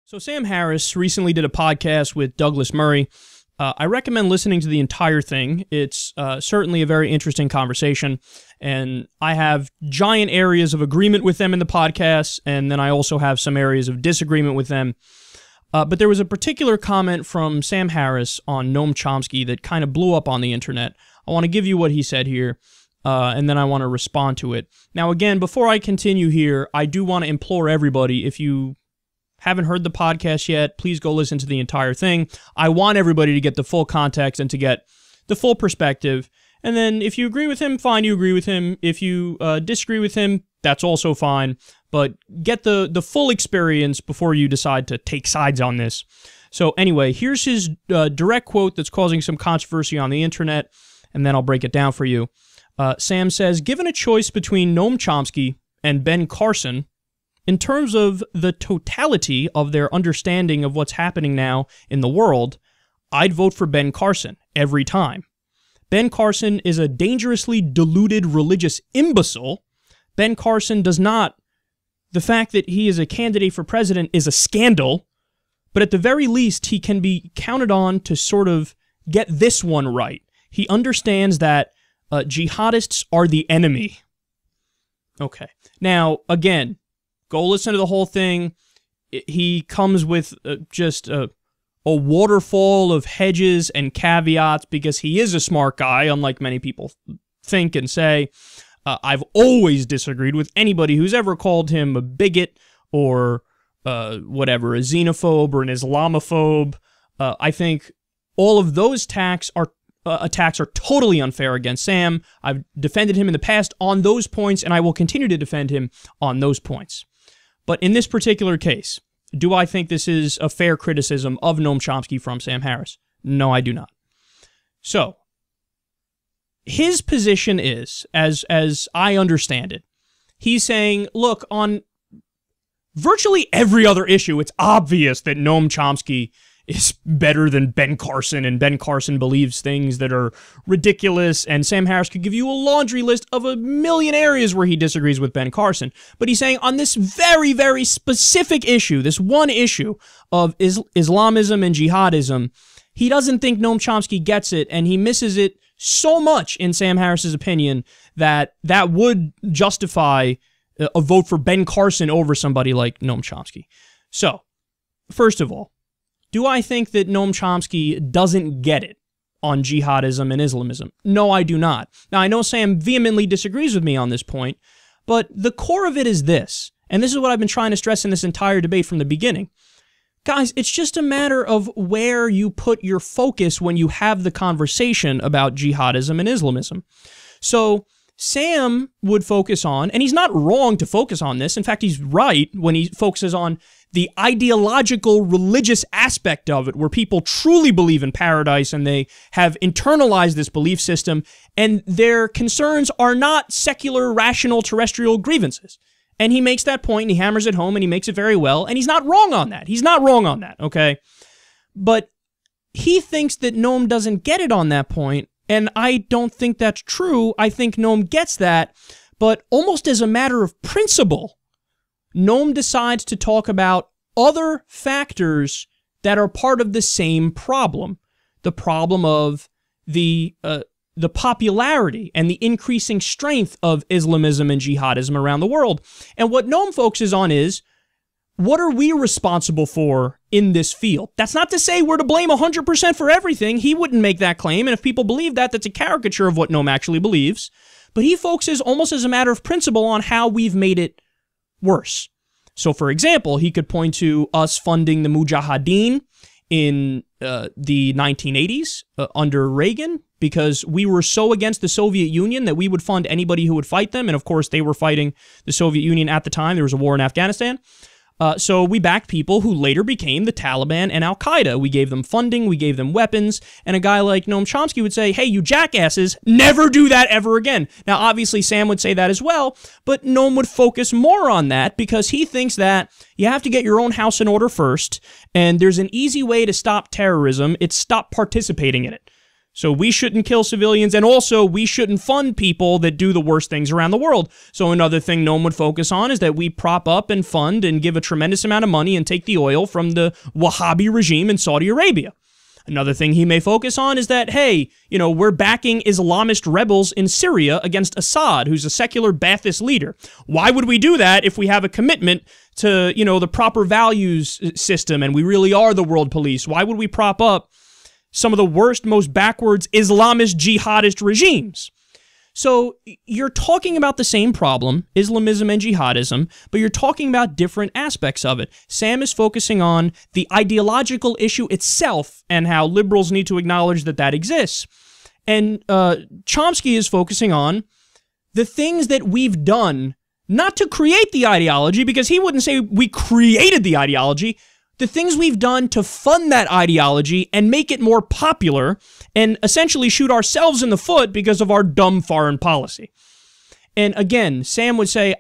So Sam Harris recently did a podcast with Douglas Murray. I recommend listening to the entire thing. It's certainly a very interesting conversation, and I have giant areas of agreement with them in the podcast, and then I also have some areas of disagreement with them. But there was a particular comment from Sam Harris on Noam Chomsky that kind of blew up on the internet. I want to give you what he said here, and then I want to respond to it. Now, again, before I continue here, I do want to implore everybody, if you haven't heard the podcast yet, please go listen to the entire thing. I want everybody to get the full context and to get the full perspective. And then if you agree with him, fine, you agree with him. If you disagree with him, that's also fine. But get the full experience before you decide to take sides on this. So anyway, here's his direct quote that's causing some controversy on the internet, and then I'll break it down for you. Sam says, given a choice between Noam Chomsky and Ben Carson, in terms of the totality of their understanding of what's happening now in the world, I'd vote for Ben Carson every time. Ben Carson is a dangerously deluded religious imbecile. Ben Carson does not. The fact that he is a candidate for president is a scandal, but at the very least, he can be counted on to sort of get this one right. He understands that jihadists are the enemy. Okay. Now, again, go listen to the whole thing. He comes with just a waterfall of hedges and caveats because he is a smart guy, unlike many people think and say. I've always disagreed with anybody who's ever called him a bigot or whatever, a xenophobe or an Islamophobe. I think all of those attacks are totally unfair against Sam. I've defended him in the past on those points, and I will continue to defend him on those points. But in this particular case, do I think this is a fair criticism of Noam Chomsky from Sam Harris? No, I do not. So, his position is, as I understand it, he's saying, look, on virtually every other issue, it's obvious that Noam Chomsky is better than Ben Carson, and Ben Carson believes things that are ridiculous, and Sam Harris could give you a laundry list of a million areas where he disagrees with Ben Carson. But he's saying on this very, very specific issue, this one issue of Islamism and jihadism, he doesn't think Noam Chomsky gets it, and he misses it so much, in Sam Harris's opinion, that that would justify a vote for Ben Carson over somebody like Noam Chomsky. So, first of all, do I think that Noam Chomsky doesn't get it on jihadism and Islamism? No, I do not. Now, I know Sam vehemently disagrees with me on this point, but the core of it is this, and this is what I've been trying to stress in this entire debate from the beginning. Guys, it's just a matter of where you put your focus when you have the conversation about jihadism and Islamism. So, Sam would focus on, and he's not wrong to focus on this, in fact, he's right when he focuses on the ideological religious aspect of it, where people truly believe in paradise and they have internalized this belief system, and their concerns are not secular, rational, terrestrial grievances. And he makes that point, and he hammers it home, and he makes it very well, and he's not wrong on that. He's not wrong on that, okay? But he thinks that Noam doesn't get it on that point, and I don't think that's true. I think Noam gets that, but almost as a matter of principle, Noam decides to talk about other factors that are part of the same problem. The problem of the popularity and the increasing strength of Islamism and jihadism around the world. And what Noam focuses on is, what are we responsible for in this field? That's not to say we're to blame 100% for everything. He wouldn't make that claim, and if people believe that, that's a caricature of what Noam actually believes. But he focuses almost as a matter of principle on how we've made it worse. So, for example, he could point to us funding the Mujahideen in the 1980s under Reagan, because we were so against the Soviet Union that we would fund anybody who would fight them. And of course, they were fighting the Soviet Union at the time. There was a war in Afghanistan. So we backed people who later became the Taliban and Al-Qaeda. We gave them funding, we gave them weapons, and a guy like Noam Chomsky would say, hey, you jackasses, never do that ever again. Now, obviously, Sam would say that as well, but Noam would focus more on that because he thinks that you have to get your own house in order first, and there's an easy way to stop terrorism. It's stop participating in it. So we shouldn't kill civilians, and also we shouldn't fund people that do the worst things around the world. So another thing Noam would focus on is that we prop up and fund and give a tremendous amount of money and take the oil from the Wahhabi regime in Saudi Arabia. Another thing he may focus on is that, hey, we're backing Islamist rebels in Syria against Assad, who's a secular Ba'athist leader. Why would we do that if we have a commitment to, the proper values system and we really are the world police? Why would we prop up some of the worst, most backwards Islamist jihadist regimes? So you're talking about the same problem, Islamism and jihadism, but you're talking about different aspects of it. Sam is focusing on the ideological issue itself and how liberals need to acknowledge that that exists. And Chomsky is focusing on the things that we've done, not to create the ideology, because he wouldn't say we created the ideology, the things we've done to fund that ideology and make it more popular and essentially shoot ourselves in the foot because of our dumb foreign policy. And again, Sam would say,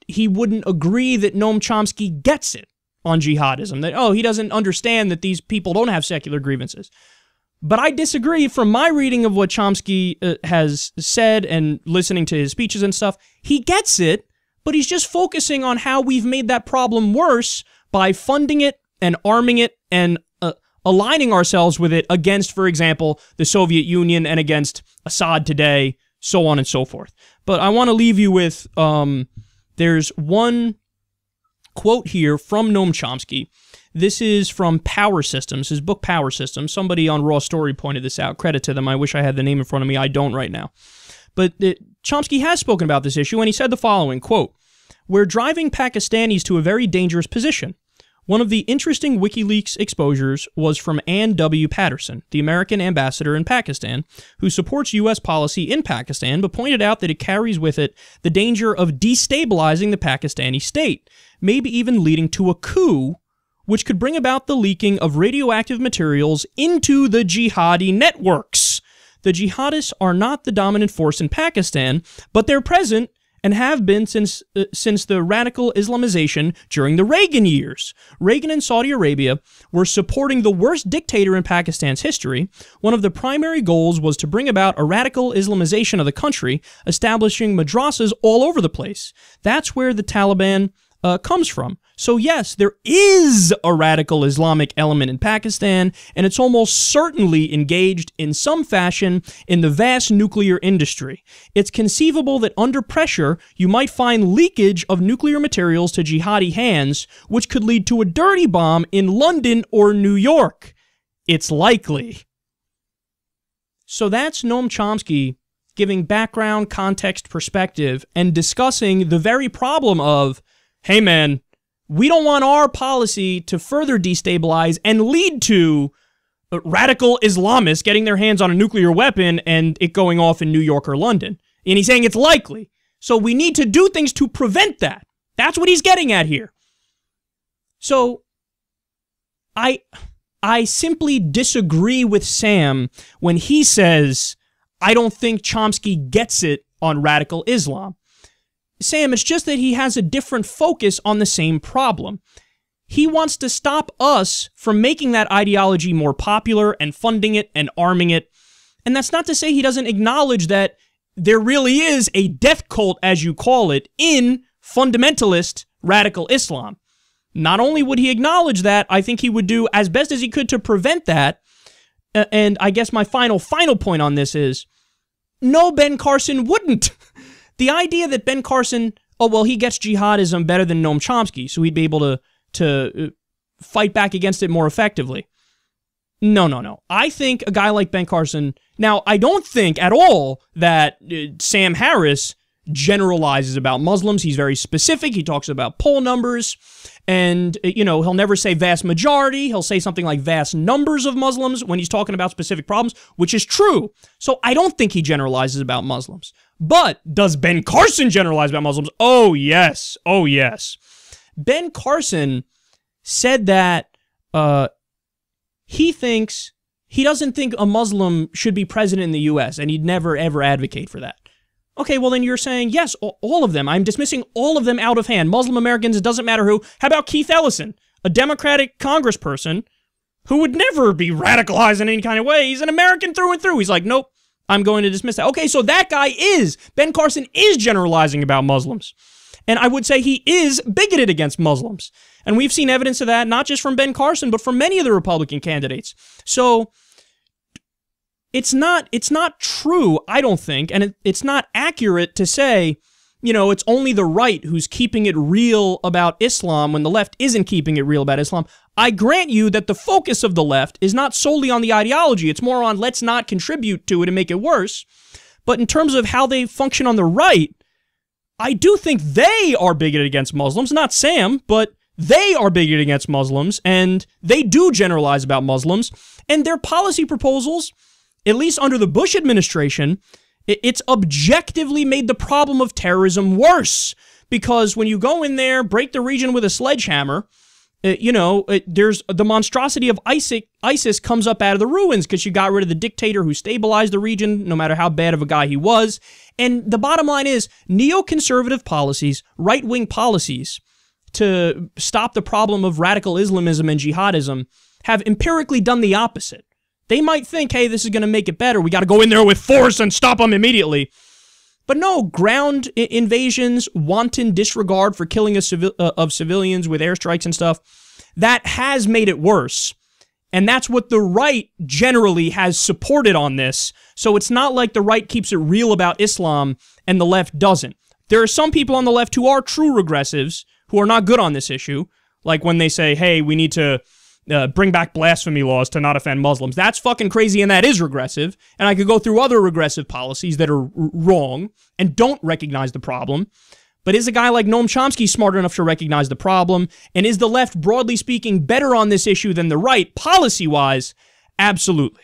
he wouldn't agree that Noam Chomsky gets it on jihadism, that, he doesn't understand that these people don't have secular grievances. But I disagree. From my reading of what Chomsky has said and listening to his speeches and stuff, he gets it, but he's just focusing on how we've made that problem worse by funding it and arming it and aligning ourselves with it against, for example, the Soviet Union and against Assad today, so on and so forth. But I want to leave you with, there's one quote here from Noam Chomsky. This is from Power Systems, his book Power Systems. Somebody on Raw Story pointed this out. Credit to them. I wish I had the name in front of me. I don't right now. But Chomsky has spoken about this issue, and he said the following, quote, "We're driving Pakistanis to a very dangerous position. One of the interesting WikiLeaks exposures was from Ann W. Patterson, the American ambassador in Pakistan, who supports U.S. policy in Pakistan, but pointed out that it carries with it the danger of destabilizing the Pakistani state, maybe even leading to a coup, which could bring about the leaking of radioactive materials into the jihadi networks. The jihadists are not the dominant force in Pakistan, but they're present and have been since the radical Islamization during the Reagan years. Reagan and Saudi Arabia were supporting the worst dictator in Pakistan's history. One of the primary goals was to bring about a radical Islamization of the country, establishing madrasas all over the place. That's where the Taliban comes from. So yes, there is a radical Islamic element in Pakistan, and it's almost certainly engaged in some fashion in the vast nuclear industry. It's conceivable that under pressure, you might find leakage of nuclear materials to jihadi hands, which could lead to a dirty bomb in London or New York. It's likely." So that's Noam Chomsky giving background, context, perspective, and discussing the very problem of, hey man, we don't want our policy to further destabilize and lead to radical Islamists getting their hands on a nuclear weapon and it going off in New York or London. And he's saying it's likely. So we need to do things to prevent that. That's what he's getting at here. So I simply disagree with Sam when he says, I don't think Chomsky gets it on radical Islam. Sam, it's just that he has a different focus on the same problem. He wants to stop us from making that ideology more popular and funding it and arming it. And that's not to say he doesn't acknowledge that there really is a death cult, as you call it, in fundamentalist radical Islam. Not only would he acknowledge that, I think he would do as best as he could to prevent that. And I guess my final point on this is, no, Ben Carson wouldn't. The idea that Ben Carson, he gets jihadism better than Noam Chomsky, so he'd be able to fight back against it more effectively. No. I think a guy like Ben Carson... Now, I don't think at all that Sam Harris generalizes about Muslims. He's very specific. He talks about poll numbers, and, he'll never say vast majority. He'll say something like vast numbers of Muslims when he's talking about specific problems, which is true. So I don't think he generalizes about Muslims. But does Ben Carson generalize about Muslims? Oh, yes. Oh, yes. Ben Carson said that he doesn't think a Muslim should be president in the U.S., and he'd never, ever advocate for that. Okay, well then you're saying, yes, all of them. I'm dismissing all of them out of hand. Muslim Americans, it doesn't matter who. How about Keith Ellison, a Democratic congressperson who would never be radicalized in any kind of way. He's an American through and through. He's like, nope, I'm going to dismiss that. Okay, so that guy Ben Carson is generalizing about Muslims. And I would say he is bigoted against Muslims. And we've seen evidence of that, not just from Ben Carson, but from many of the Republican candidates. So it's not true, I don't think, and it's not accurate to say, you know, it's only the right who's keeping it real about Islam when the left isn't keeping it real about Islam. I grant you that the focus of the left is not solely on the ideology. It's more on let's not contribute to it and make it worse. But in terms of how they function on the right, I do think they are bigoted against Muslims. Not Sam, but they are bigoted against Muslims, and they do generalize about Muslims. And their policy proposals, at least under the Bush administration, it's objectively made the problem of terrorism worse. Because when you go in there, break the region with a sledgehammer, there's the monstrosity of ISIS comes up out of the ruins because you got rid of the dictator who stabilized the region, no matter how bad of a guy he was. And the bottom line is, neoconservative policies, right-wing policies to stop the problem of radical Islamism and jihadism have empirically done the opposite. They might think, hey, this is going to make it better. We got to go in there with force and stop them immediately. But no, ground invasions, wanton disregard for killing of civilians with airstrikes and stuff, that has made it worse. And that's what the right generally has supported on this. So it's not like the right keeps it real about Islam and the left doesn't. There are some people on the left who are true regressives, who are not good on this issue. Like when they say, hey, we need to bring back blasphemy laws to not offend Muslims. That's fucking crazy, and that is regressive. And I could go through other regressive policies that are wrong and don't recognize the problem. But is a guy like Noam Chomsky smart enough to recognize the problem? And is the left, broadly speaking, better on this issue than the right, policy-wise? Absolutely.